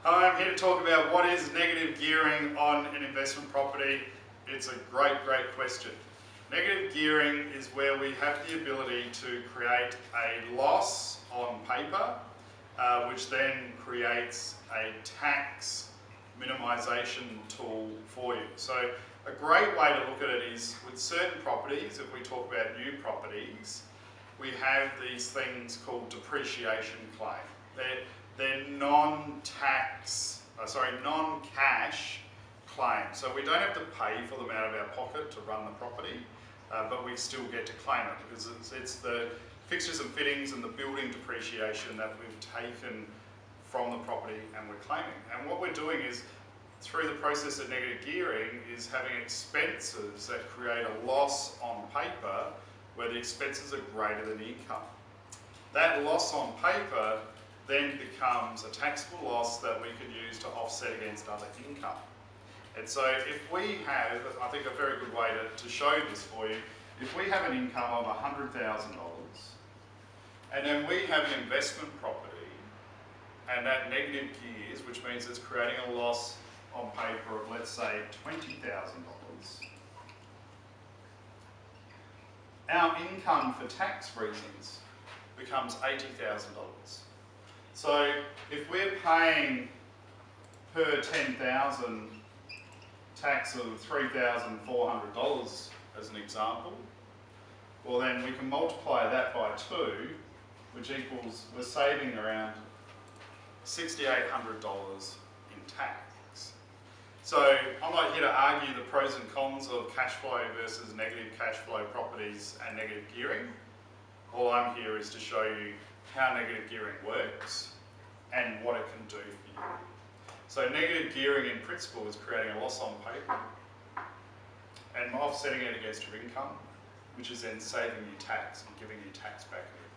Hi, I'm here to talk about what is negative gearing on an investment property. It's a great question. Negative gearing is where we have the ability to create a loss on paper, which then creates a tax minimisation tool for you. So a great way to look at it is with certain properties, if we talk about new properties, we have these things called depreciation claim. They're non-cash claims. So we don't have to pay for them out of our pocket to run the property, but we still get to claim it because it's the fixtures and fittings and the building depreciation that we've taken from the property and we're claiming. And what we're doing is, through the process of negative gearing, is having expenses that create a loss on paper where the expenses are greater than the income. That loss on paper then becomes a taxable loss that we can use to offset against other income. And so if we have, I think a very good way to show this for you, if we have an income of $100,000 and then we have an investment property and that negative gears, which means it's creating a loss on paper of, let's say, $20,000, our income for tax reasons becomes $80,000. So if we're paying per 10,000 tax of $3,400 as an example, well then we can multiply that by 2, which equals we're saving around $6,800 in tax. So I'm not here to argue the pros and cons of cash flow versus negative cash flow properties and negative gearing. All I'm here is to show you how negative gearing works and what it can do for you. So negative gearing in principle is creating a loss on paper and offsetting it against your income, which is then saving you tax and giving you tax back in return.